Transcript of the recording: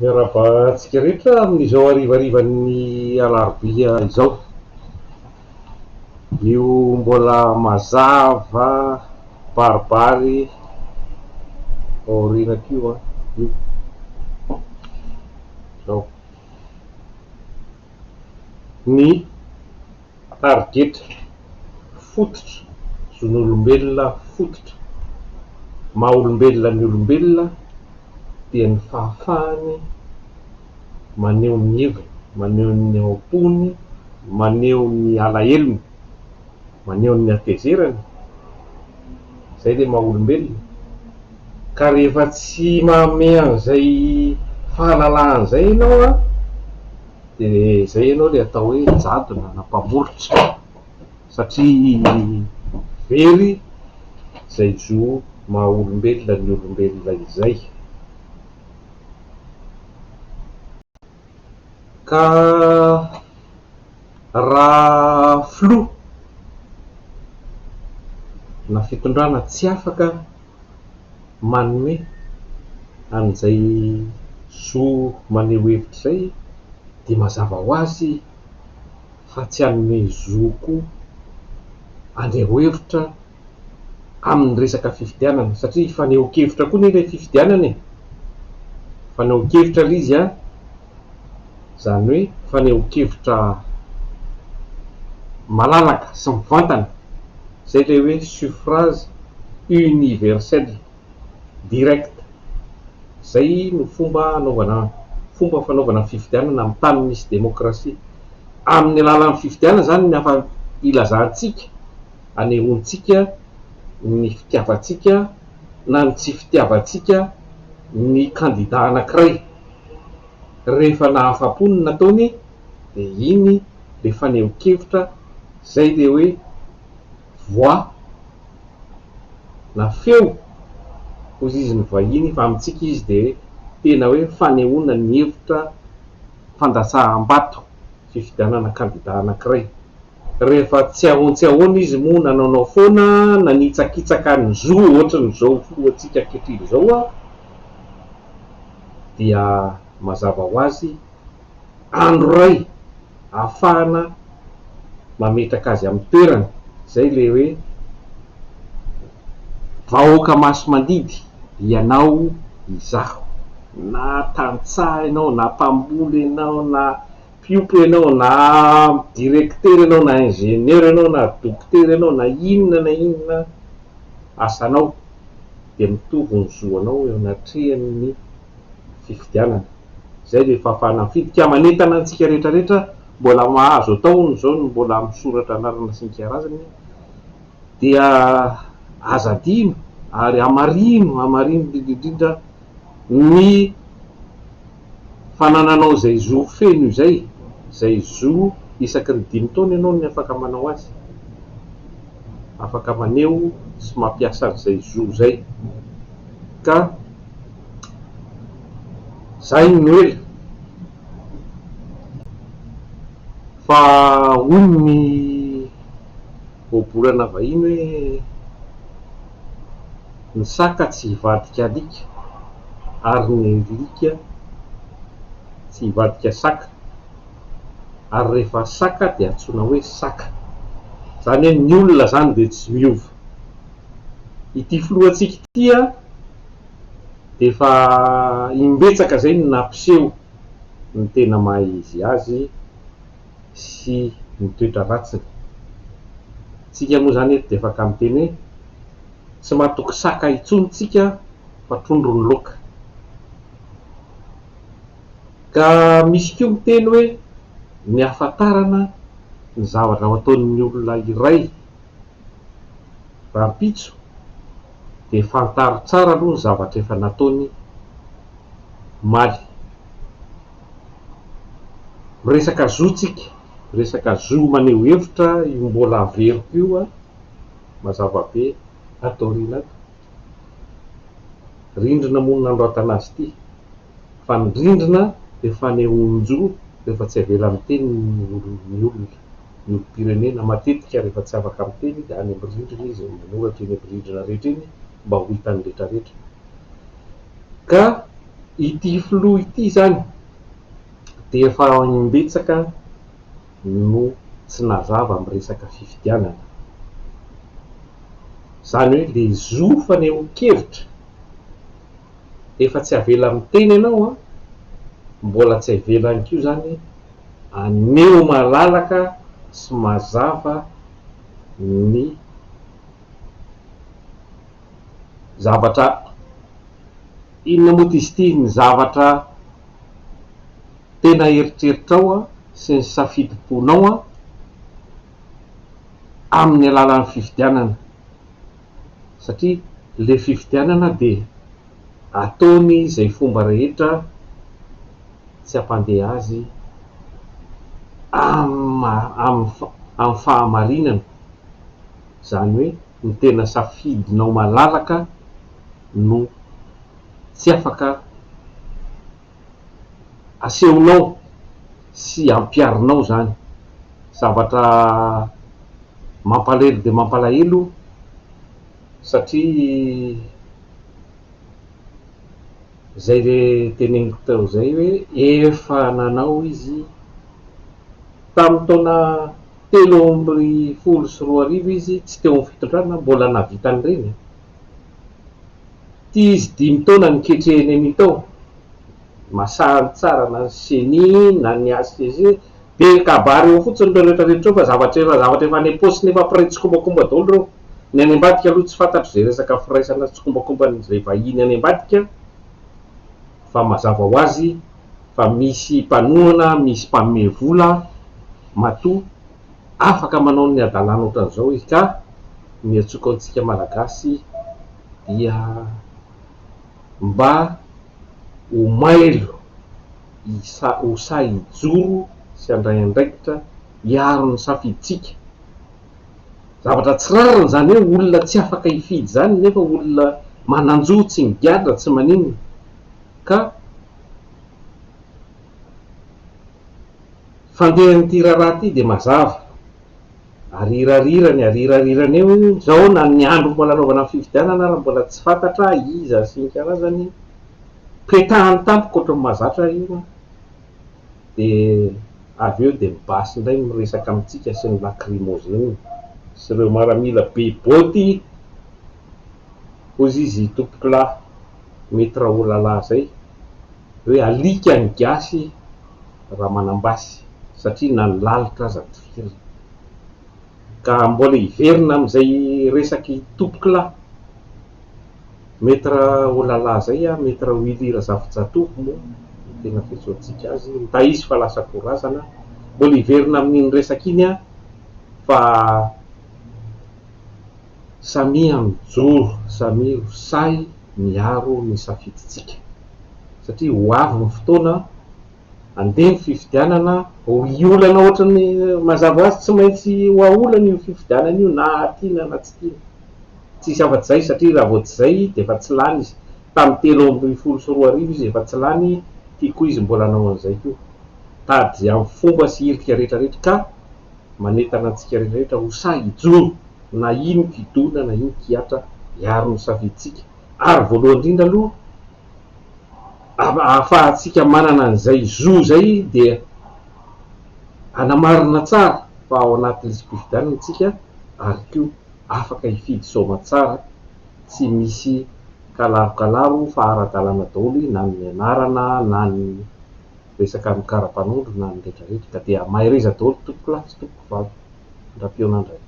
Miarabantsika rehetra amin'izao harivarivan'ny alarobia izao. Io mbola mazava baribary aorianako io io zao ny tarigetra fototra zon'olombelona fototra maha olombelona ny olombelona dia ny fahafahany maneho ny heviny, maneho ny am-pony, maneho ny alahelony, maneho ny hatezerany. Zay le maha olombelona. Ka rehefa tsy manome an'izay fahalalahan'izay ianao a, de zay ianao le atao hoe jadona na mpamoritra, satria very zay zo maha olombelona ny olombelona izay. Ka raha filoha na fitondrana tsy afaka manome an'izay zo maneho hevitra zay, de mazava ho azy fa tsy hanome zo koa aneho hevitra amin'ny resaka fifidianana, satria faneho-kevitra koa ilay fifidianana e. Faneho-kevitra le izy a, zany hoe faneho-kevitra malalaka sy mivantana, zay le hoe suffrage universel direct. Zay no fomba fanaovana fifidianana amin'ny tany misy demokrasia. Amin'ny alalan'ny fifidianana zany ny afa ilazantsika, anehoantsika ny fitiavantsika na ny tsy fitiavantsika ny kandida anankiray. Rehefa nahafa-po ny nataony, de iny le faneho-kevitra, zay le hoe voix na feo hoziziny vahiny, fa amintsika izy de tena hoe fanehoana ny hevitra fandatsaham-bato, fifidianana kandida anankiray. Rehefa tsy ahoana izy moa nanaonao foana, nanitsakitsaka ny zo ohatran'izao filohantsika ankehitriny zao a, dia mazava ho azy andro ray ahafahana mametraka azy amin'ny toerany. Zay le hoe vahoaka maso mandidy, ianao izaho, na tantsaha ianao, na mpamboly ianao, na mpiompy ianao, na directeur ianao, na ingénieur ianao, na docteur ianao, na inona asanao, de mitovy ny zo anao eo anatrehan'ny fifidianana. Zay le fahafahana mifidy. Ka manentana antsika rehetrarehetra mbola mahazo atao zao, no mbola misoratra anarana sy ny karazany, dia aza adino ary amarino indrindra ny fanananao zay zo feno izay, zay zo isaky ny 5 taona ianao ny afaka manao azy, afaka maneho sy mampiasa an'izay zo zay. Ka zay ny oela fa hoy ny ohabolana vahiny hoe ny saka tsy hivadika alika ary ny alika tsy hivadika saka, ary rehefa saka de antsoina hoe saka. Zany hoe ny olona zany de tsy miova. Ity filohantsika ity a, de fa imbetsaka zay ny nampiseho ny tena maha izy azy sy ny toetra ratsiny. Tsika moa zany eto de afaka miteny hoe tsy mahatoky saka intsony tsika fa trondro ny laoka. Ka misy koa miteny hoe ny ahafantarana ny zavatra ho ataon'ny olona iray rahampitso, de fantaro tsara aloha ny zavatra efa nataony maly. Resaka zo tsika, resaka zo maneho hevitra, io mbola averiko io a, mazava be atoriana ato. Rindrina moa no nandroatana azy ity, fa ny rindrina de fanehoan-jo rehefa tsy avela miteny ny olom-pirenena. Matetika rehefa tsy afaka miteny de any amin'ny rindrina izy manoratra eny amin'ny rindrina rehetra eny mba ho hitan'ny rehetrarehetra. Ka ity filoha ity zany de efa imbetsaka no tsy nazava amin'ny resaka fifidianana. Zany hoe le zo fanehoan-kevitra efa tsy avela amin'ny teny ianao a, mbola tsy avelany kio zany aneo malalaka sy mazava ny zavatra inona moa ty izy ity, ny zavatra tena eritreritrao a sy ny safidim-ponao a amin'ny alalan'ny fifidianana, satria le fifidianana de ataony izay fomba rehetra tsy hampandeha azy amin'ny fahamarinana. Zany hoe ny tena safidinao malalaka no tsy afaka asehonao sy ampiarinao zany. Zavatra mampalahelo de mampalahelo satria zay le teneniko tao zay hoe efa nanao izy tamin'ny taona 2013 izy tsy teo amin'ny fitondrana mbola navita an'ireny. Ty izy 5 taona niketreheny an'iny tao, masahany tsara na ny CENI na ny ACG de kabary eo fotsiny reo rehetrarehetra eo fa zavatra efa any am-paosiny efa ampiray tsokombakomba daholo reo. Ny any ambadika aloha tsy fantatro zay resaka firaisana tsokombakomban'izay vahiny any ambadika, fa mazava ho azy fa misy mpanohana, misy mpanome vola matoa afaka manao ny adalana ohatran'izao izy, ka ny atsoiko antsika malagasy dia mba ho mailo ho say hijoro sy handray andraikitra hiaro ny safiditsika. Zavatra tsy rariny zany hoe olona tsy afaka hifidy zany nefa olona mananjo tsy migadra tsy maninona, ka fandehan'ity raharaha ty de mazava arirarirany eo zao na ny andro mbola anaovana fifidianana raha mbola tsy fantatra iza sy ny karazany, petahany tampoka ohatran'ny mahazatra io, de avy eo de mibasy indray miresaka amitsika sy ny lacrymogène sy ireo maramila be boty hozy izy tompoky lahy mety raha olala zay hoe alika ny gasy raha manambasy satria na ny lalitra aza tifirina. Ka mbola hiverina am'izay resaky tompoky lahy mety raha olala zay a, mety raha hoilira zafijatovy moa tena fiantsoantsika azy, mitahizy fa lasa korazana, mbola hiverina amin'iny resaka iny a, fa samia mijoro, samia ho say miaro ny safiditsika satria ho avy ny fotoana andeha ny fifidianana ho iolana ohatran'ny mazava azy tsy maintsy ho aolana io fifidianana io na tiana na tsy tiana, tsisy afa-tsy zay satria raha vao tsy zay de efa tsy lany izy. Tamin'ny 2013 izy efa tsy lany, ty koa izy mbola nanao an'izay koa, tady amin'ny fomba sy irika rehetrarehetra ka manentana antsika rehetrarehetra ho say hijoro na ino kidona na ino kiatra hiaro ny safiditsika. Ary voalohany indrindra aloha ahafahantsika manana an'izay zo zay de anamarina tsara fa ao anatin'izy fifidianana tsika, ary koa afaka hifidy saoma tsara tsy misy kalarokalaro fa ara-dalàna daholo na ny anarana na ny resaka amin'ny karapanondro na ny rehetrarehetra, ka dia mahireza daholo tompoky lahy sy tompoky vavy, ndram-pionandray.